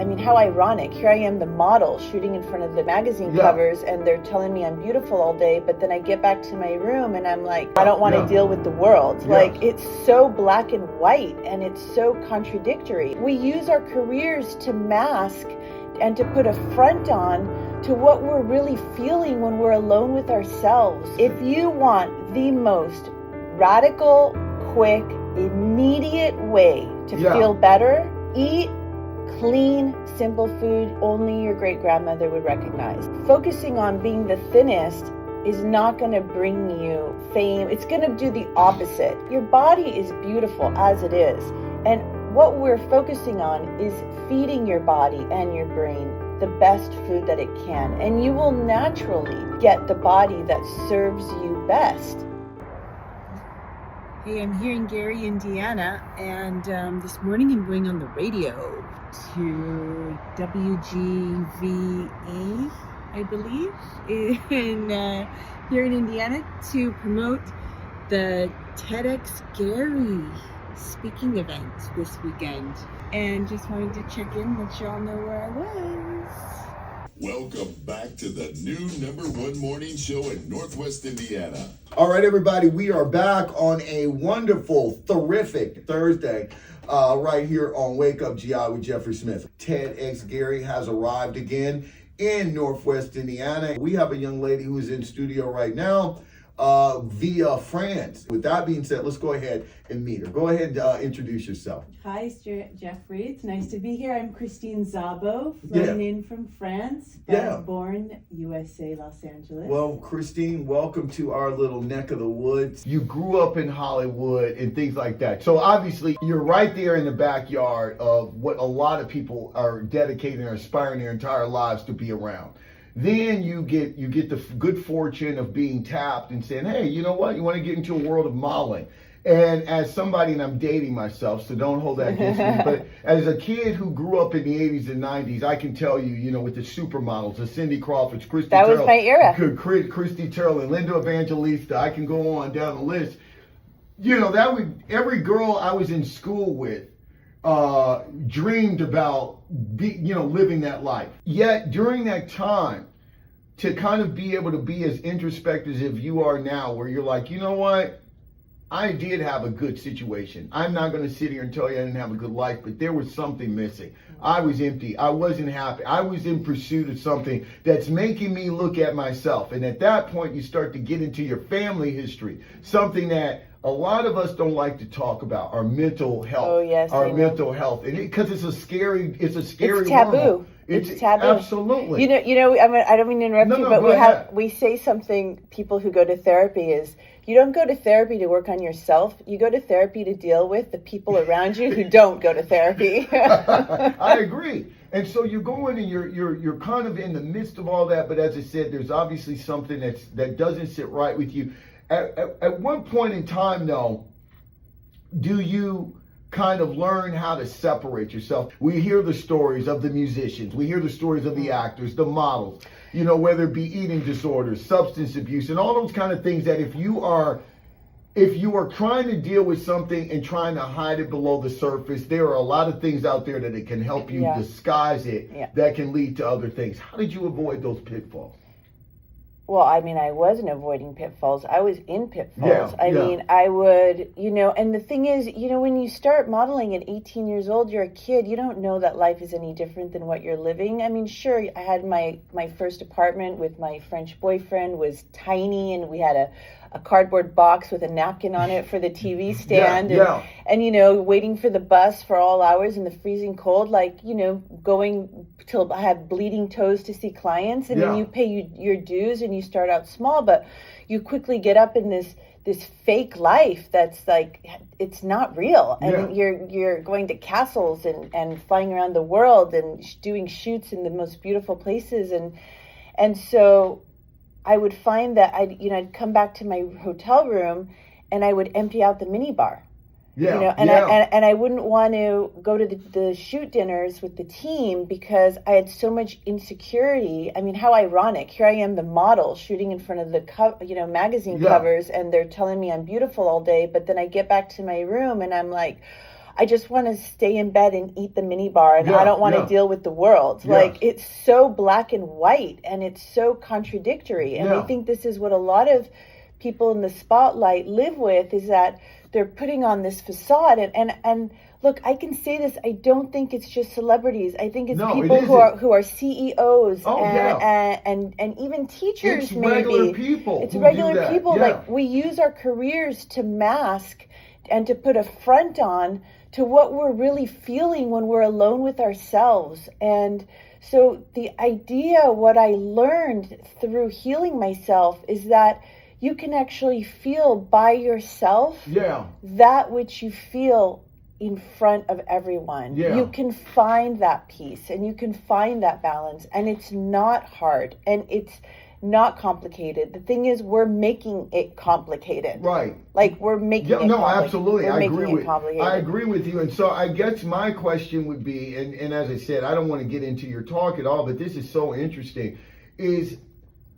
I mean, how ironic. Here I am, the model, shooting in front of the magazine covers, and they're telling me I'm beautiful all day, but then I get back to my room and I'm like, I don't want to deal with the world. Like, it's so black and white, and it's so contradictory. We use our careers to mask and to put a front on to what we're really feeling when we're alone with ourselves. If you want the most radical, quick, immediate way to feel better, eat clean, simple food only your great-grandmother would recognize. Focusing on being the thinnest is not going to bring you fame. It's going to do the opposite. Your body is beautiful as it is. And what we're focusing on is feeding your body and your brain the best food that it can. And you will naturally get the body that serves you best. Hey, I'm here in Gary, Indiana, and this morning I'm going on the radio to WGVE, I believe, here in Indiana to promote the TEDxGary speaking event this weekend. And just wanted to check in, let you all know where I was. Welcome back to the new #1 morning show in Northwest Indiana. All right, everybody, we are back on a wonderful, terrific Thursday right here on Wake Up G.I. with Jeffrey Smith. TEDxGary has arrived again in Northwest Indiana. We have a young lady who is in studio right now via France. With that being said, let's go ahead and meet her. Go ahead and introduce yourself. Hi, Jeffrey. It's nice to be here. I'm Christine Zabo, flown in from France, but born USA, Los Angeles. Well, Christine, welcome to our little neck of the woods. You grew up in Hollywood and things like that. So obviously, you're right there in the backyard of what a lot of people are dedicating or aspiring their entire lives to be around. Then you get the good fortune of being tapped and saying, hey, you know what? You want to get into a world of modeling. And as somebody, and I'm dating myself, so don't hold that against me, but as a kid who grew up in the 80s and 90s, I can tell you, with the supermodels, the Cindy Crawfords, Christy That Turtle, was my era. Christy Turtle and Linda Evangelista, I can go on down the list. Every girl I was in school with dreamed about living that life. Yet during that time, to kind of be able to be as introspective as you are now, where you're like, you know what? I did have a good situation. I'm not going to sit here and tell you I didn't have a good life, but there was something missing. I was empty. I wasn't happy. I was in pursuit of something that's making me look at myself. And at that point, you start to get into your family history, something that a lot of us don't like to talk about, our mental health. Oh, yes. Our mental health. And because it's a scary It's taboo. world. It's taboo. Absolutely. I don't mean to interrupt you, but we say something, people who go to therapy is, you don't go to therapy to work on yourself. You go to therapy to deal with the people around you who don't go to therapy. I agree. And so you're going and you're kind of in the midst of all that, but as I said, there's obviously something that doesn't sit right with you. At one point in time, though, do you kind of learn how to separate yourself? We hear the stories of the musicians. We hear the stories of the actors, the models, whether it be eating disorders, substance abuse, and all those kind of things that if you are trying to deal with something and trying to hide it below the surface, there are a lot of things out there that it can help you disguise it that can lead to other things. How did you avoid those pitfalls? Well, I mean, I wasn't avoiding pitfalls. I was in pitfalls. I mean, I would, and the thing is, when you start modeling at 18 years old, you're a kid. You don't know that life is any different than what you're living. I mean, sure, I had my first apartment with my French boyfriend, was tiny, and we had a cardboard box with a napkin on it for the TV stand, and waiting for the bus for all hours in the freezing cold, going till I had bleeding toes to see clients, and then you pay your dues and you start out small, but you quickly get up in this fake life that's like, it's not real, and you're going to castles and flying around the world and doing shoots in the most beautiful places, and so I would find that I'd come back to my hotel room and I would empty out the minibar. And I wouldn't want to go to the shoot dinners with the team because I had so much insecurity. I mean, how ironic. Here I am, the model, shooting in front of the magazine covers, and they're telling me I'm beautiful all day, but then I get back to my room and I'm like, I just want to stay in bed and eat the mini bar, and I don't want to deal with the world. Yes. Like, it's so black and white, and it's so contradictory. And I think this is what a lot of people in the spotlight live with, is that they're putting on this facade. And look, I can say this, I don't think it's just celebrities. I think it's people who are CEOs and even teachers. It's maybe regular people. It's regular people. Like, we use our careers to mask and to put a front on to what we're really feeling when we're alone with ourselves. And so the idea, what I learned through healing myself, is that you can actually feel by yourself that which you feel in front of everyone. You can find that peace, and you can find that balance, and it's not hard, and it's not complicated. The thing is, we're making it complicated. Right. Like, we're making it complicated. No, absolutely. I agree with you. And so I guess my question would be, and as I said, I don't want to get into your talk at all, but this is so interesting, is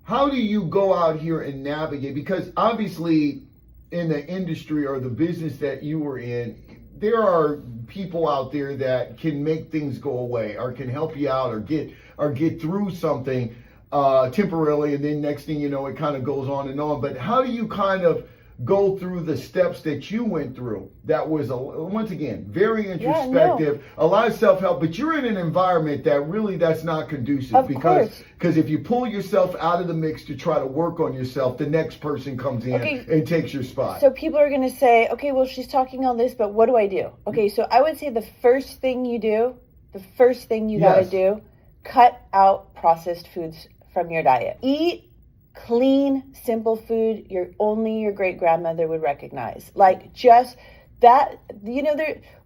how do you go out here and navigate? Because obviously in the industry or the business that you were in, there are people out there that can make things go away, or can help you out, or get through something temporarily, and then next thing you know, it kind of goes on and on. But how do you kind of go through the steps that you went through? That was, once again, very introspective, a lot of self-help, but you're in an environment that's not conducive, because if you pull yourself out of the mix to try to work on yourself, the next person comes in and takes your spot. So people are going to say, okay, well, she's talking all this, but what do I do? Okay, so I would say the first thing you got to do, cut out processed foods from your diet. Eat clean, simple food only your great grandmother would recognize. Like, just that,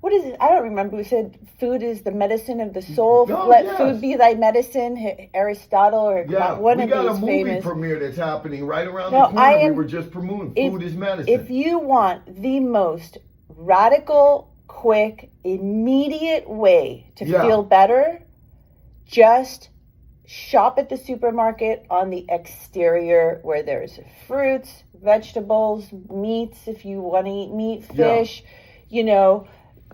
what is it? I don't remember who said food is the medicine of the soul. Let food be thy medicine. Aristotle, or one of these famous. We got a movie premiere that's happening right around the corner. We were just promoting Food is Medicine. If you want the most radical, quick, immediate way to feel better, just shop at the supermarket on the exterior, where there's fruits, vegetables, meats, if you want to eat meat, fish,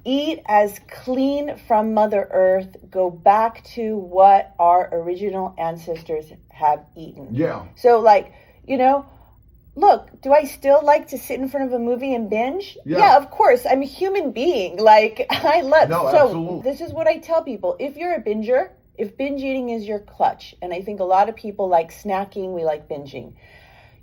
eat as clean from Mother Earth. Go back to what our original ancestors have eaten. So, look, do I still like to sit in front of a movie and binge? Yeah, of course. I'm a human being. Like, I love. Absolutely. This is what I tell people. If you're a binger, if binge eating is your clutch, and I think a lot of people like snacking, we like binging,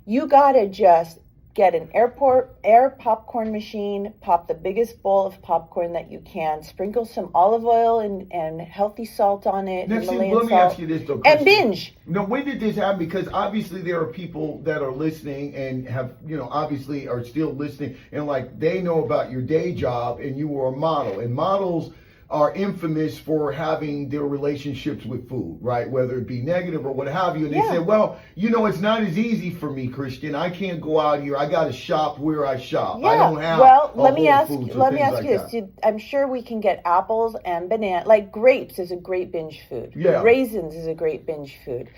you gotta just get an air popcorn machine, pop the biggest bowl of popcorn that you can, sprinkle some olive oil and healthy salt on it. Let me ask you this though, and binge. When did this happen? Because obviously there are people that are listening and have, obviously are still listening, and like, they know about your day job, and you were a model, and models are infamous for having their relationships with food, right? Whether it be negative or what have you. And they say, well, it's not as easy for me, Christian. I can't go out here. I got to shop where I shop. I don't have let me ask you this. I'm sure we can get apples and banana. Like, grapes is a great binge food. Raisins is a great binge food.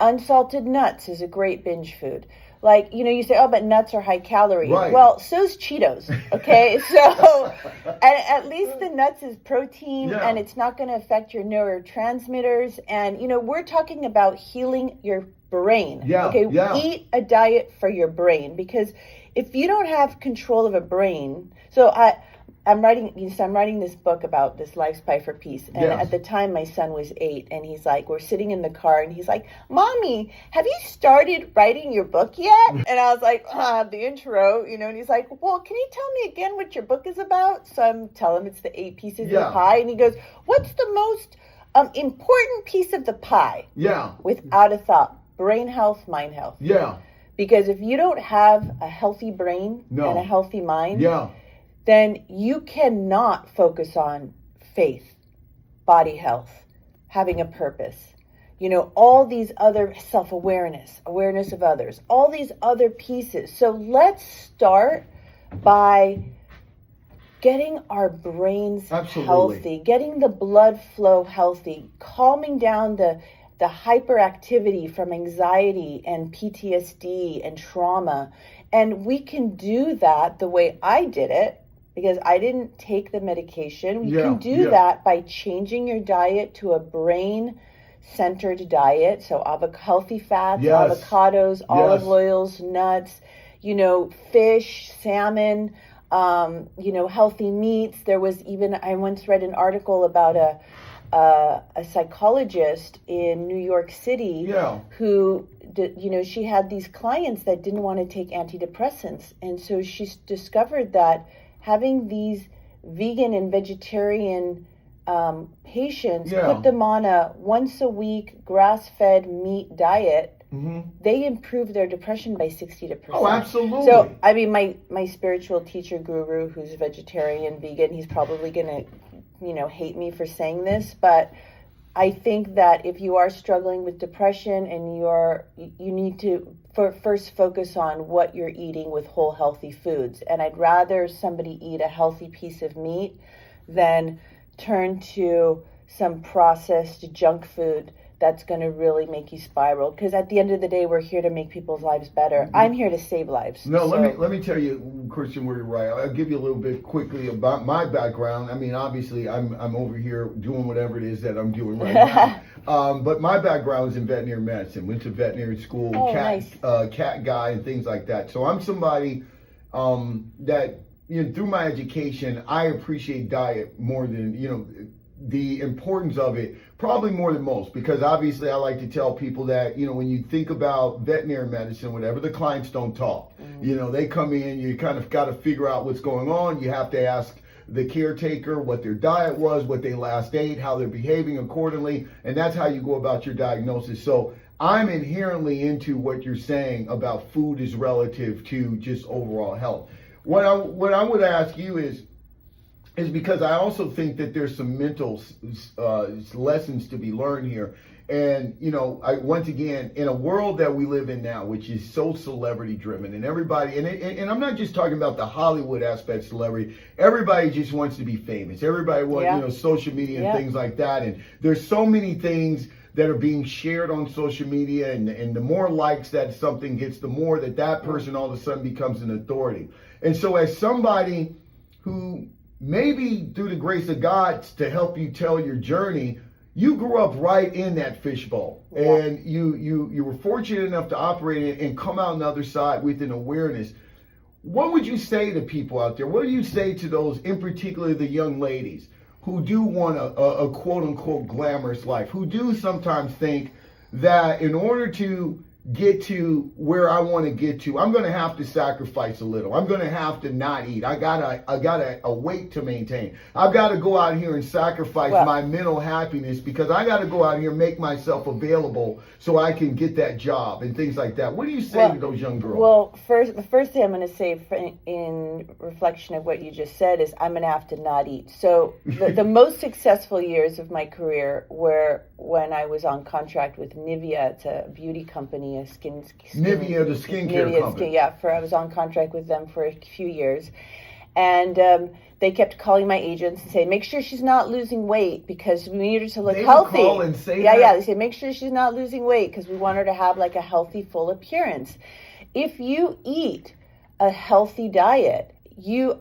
Unsalted nuts is a great binge food. Like, you say, oh, but nuts are high calorie. Right. Well, so's Cheetos, okay? So, and at least the nuts is protein, and it's not going to affect your neurotransmitters. And, we're talking about healing your brain. Eat a diet for your brain, because if you don't have control of a brain, so I'm writing this book about this Life's Pie for Peace. And at the time, my son was 8, and he's like, we're sitting in the car, and he's like, Mommy, have you started writing your book yet? And I was like, the intro, and he's like, well, can you tell me again what your book is about? So I'm telling him it's the 8 pieces of the pie. And he goes, what's the most important piece of the pie? Without a thought, brain health, mind health. Because if you don't have a healthy brain and a healthy mind, then you cannot focus on faith, body health, having a purpose, all these other self-awareness, awareness of others, all these other pieces. So let's start by getting our brains healthy, getting the blood flow healthy, calming down the hyperactivity from anxiety and PTSD and trauma. And we can do that the way I did it, because I didn't take the medication. You can do yeah. that by changing your diet to a brain-centered diet. So healthy fats, Yes. avocados, olive Yes. oils, nuts, fish, salmon, healthy meats. There was even, I once read an article about a psychologist in New York City who, she had these clients that didn't want to take antidepressants. And so she discovered that having these vegan and vegetarian patients, put them on a once a week grass-fed meat diet, they improve their depression by 60%. Oh, absolutely. So, I mean, my spiritual teacher guru, who's vegetarian, vegan, he's probably going to, hate me for saying this, but I think that if you are struggling with depression and you need to first focus on what you're eating with whole healthy foods. And I'd rather somebody eat a healthy piece of meat than turn to some processed junk food that's going to really make you spiral. Because at the end of the day, we're here to make people's lives better. I'm here to save lives. No, let me tell you, Christian, where you're right. I'll give you a little bit quickly about my background. I mean, obviously, I'm over here doing whatever it is that I'm doing right now. But my background is in veterinary medicine. Went to veterinary school, cat guy, and things like that. So I'm somebody that, through my education, I appreciate diet more than, the importance of it, probably more than most, because obviously I like to tell people that, when you think about veterinary medicine, whatever, the clients don't talk. They come in, you kind of got to figure out what's going on. You have to ask the caretaker what their diet was, what they last ate, how they're behaving accordingly, and that's how you go about your diagnosis. So I'm inherently into what you're saying about food is relative to just overall health. What I would ask you is because I also think that there's some mental lessons to be learned here. And, once again, in a world that we live in now, which is so celebrity driven, and everybody, and I'm not just talking about the Hollywood aspect of celebrity, everybody just wants to be famous. Everybody wants, social media and things like that. And there's so many things that are being shared on social media, and the more likes that something gets, the more that person all of a sudden becomes an authority. And so as somebody who maybe through the grace of God to help you tell your journey, you grew up right in that fishbowl, and you were fortunate enough to operate it and come out on the other side with an awareness. What would you say to people out there? What do you say to those, in particular the young ladies, who do want a quote unquote glamorous life, who do sometimes think that in order to get to where I want to get to, I'm going to have to sacrifice a little. I'm going to have to not eat. I got a weight to maintain. I've got to go out here and sacrifice my mental happiness because I got to go out here and make myself available so I can get that job and things like that. What do you say to those young girls? Well, the first thing I'm going to say in reflection of what you just said is I'm going to have to not eat. So the most successful years of my career were when I was on contract with Nivea. It's a beauty company. Nivea, the skincare company. I was on contract with them for a few years, and they kept calling my agents and saying, make sure she's not losing weight because we need her to look healthy. They would call and say that? They say, make sure she's not losing weight because we want her to have like a healthy, full appearance. If you eat a healthy diet,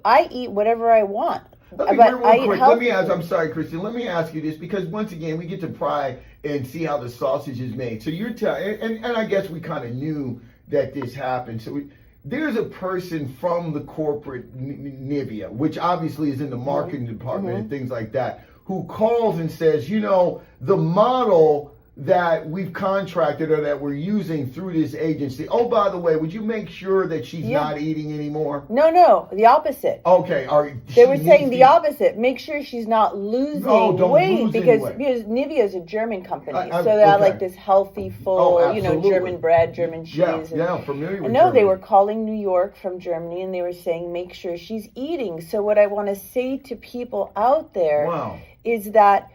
I eat whatever I want. I'm sorry, Christian. Let me ask you this, because once again, we get to pry and see how the sausage is made. So you're telling, and I guess we kind of knew that this happened. So there's a person from the corporate Nivea, which obviously is in the marketing department and things like that, who calls and says, the model that we've contracted or that we're using through this agency. Oh, by the way, would you make sure that she's not eating anymore? No, the opposite. Okay, they were saying the opposite. Make sure she's not losing weight because Nivea is a German company, so they have like this healthy, full, German bread, German cheese. Yeah, familiar with. No, they were calling New York from Germany, and they were saying make sure she's eating. So what I want to say to people out there is that,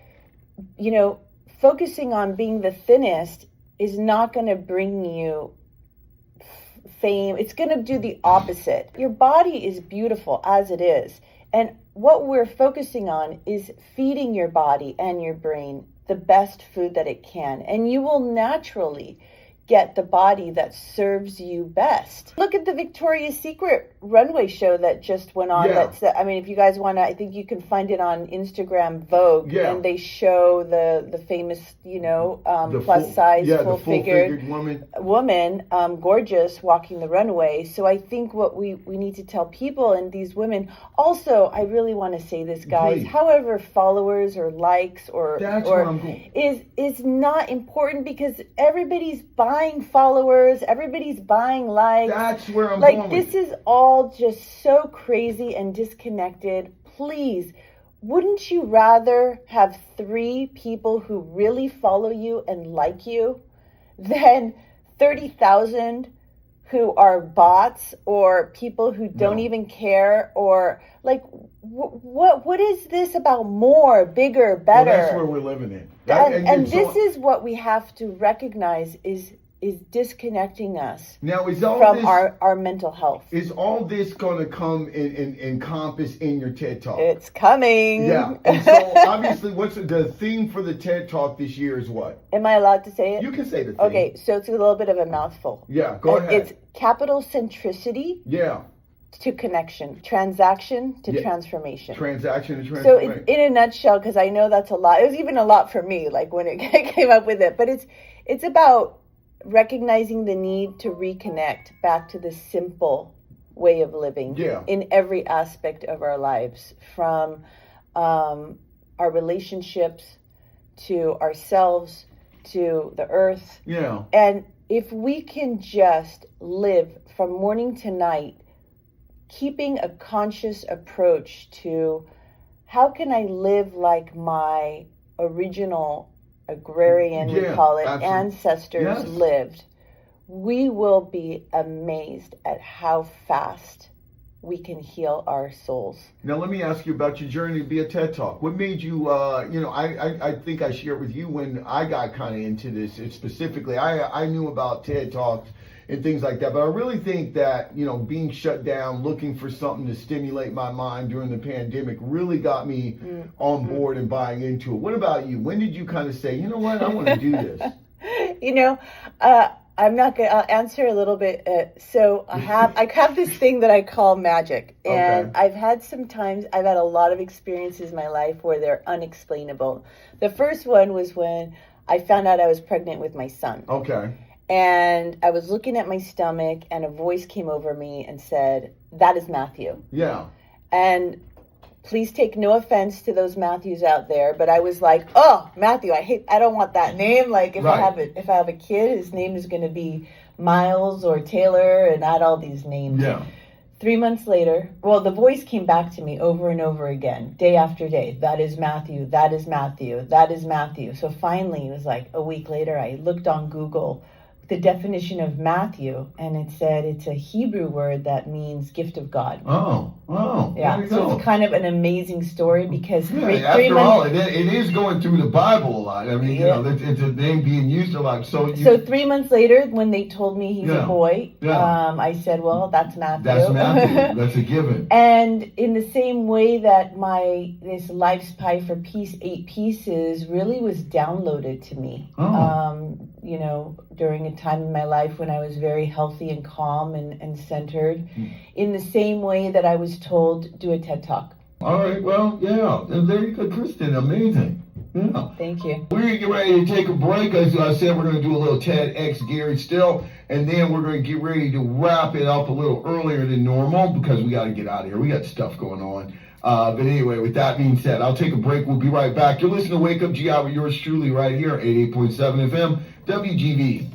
focusing on being the thinnest is not going to bring you fame. It's going to do the opposite. Your body is beautiful as it is. And what we're focusing on is feeding your body and your brain the best food that it can. And you will naturally get the body that serves you best. Look at the Victoria's Secret runway show that just went on. Yeah. I mean, if you guys want to, I think you can find it on Instagram, Vogue, and they show the famous, plus size, full-figured woman, gorgeous, walking the runway. So I think what we need to tell people, and these women, also, I really want to say this, guys, however followers or likes is not important, because everybody's buying followers, everybody's buying likes. That's where I'm going. This is all just so crazy and disconnected. Please, wouldn't you rather have 3 people who really follow you and like you than 30,000 who are bots or people who don't even care? Or what is this about more, bigger, better? Well, that's where we're living in. And this is what we have to recognize is disconnecting us from our mental health. Is all this going to come and encompass in your TED Talk? It's coming. Yeah. And so obviously, what's the theme for the TED Talk this year is what? Am I allowed to say it? You can say the theme. Okay, so it's a little bit of a mouthful. Yeah, go ahead. It's capital centricity. Yeah. To connection, transaction to transformation. Transaction to transformation. So in a nutshell, because I know that's a lot. It was even a lot for me, like when it came up with it. But it's about recognizing the need to reconnect back to the simple way of living in every aspect of our lives, from our relationships to ourselves to the earth. Yeah. And if we can just live from morning to night, keeping a conscious approach to how can I live like my original agrarian, we call it, ancestors lived, we will be amazed at how fast we can heal our souls. Now, let me ask you about your journey to be a TED Talk. What made you, I think I shared with you when I got kind of into this. Specifically, I knew about TED Talks and things like that, but I really think that, being shut down, looking for something to stimulate my mind during the pandemic really got me on board and buying into it. What about you? When did you kind of say, you know what, I want to do this? I'll answer a little bit. So I have this thing that I call magic, and I've had a lot of experiences in my life where they're unexplainable. The first one was when I found out I was pregnant with my son. Okay. And I was looking at my stomach, and a voice came over me and said, "That is Matthew." Yeah. And please take no offense to those Matthews out there, but I was like, "Oh, Matthew, I don't want that name. Like, if I have a kid, his name is going to be Miles or Taylor, and add all these names." Yeah. 3 months later, the voice came back to me over and over again, day after day. "That is Matthew. That is Matthew. That is Matthew." So finally, it was like a week later, I looked on Google the definition of Matthew, and it said it's a Hebrew word that means gift of God. Oh, yeah. So it's kind of an amazing story, because after all, it is going through the Bible a lot. I mean, it's a name being used a lot. So 3 months later, when they told me he's a boy, I said, "Well, that's Matthew." That's Matthew. That's a given. And in the same way that this Life's Pie for Peace 8 pieces really was downloaded to me. During a time in my life when I was very healthy and calm and centered, in the same way that I was told, do a TED Talk. All right, well, yeah, and there you go, Kristen, amazing. Yeah. Thank you. We're going to get ready to take a break. As I said, we're going to do a little TEDxGary still, and then we're going to get ready to wrap it up a little earlier than normal because we got to get out of here. We got stuff going on. But anyway, with that being said, I'll take a break. We'll be right back. You're listening to Wake Up G.I. with yours truly right here, 88.7 FM, WGVE.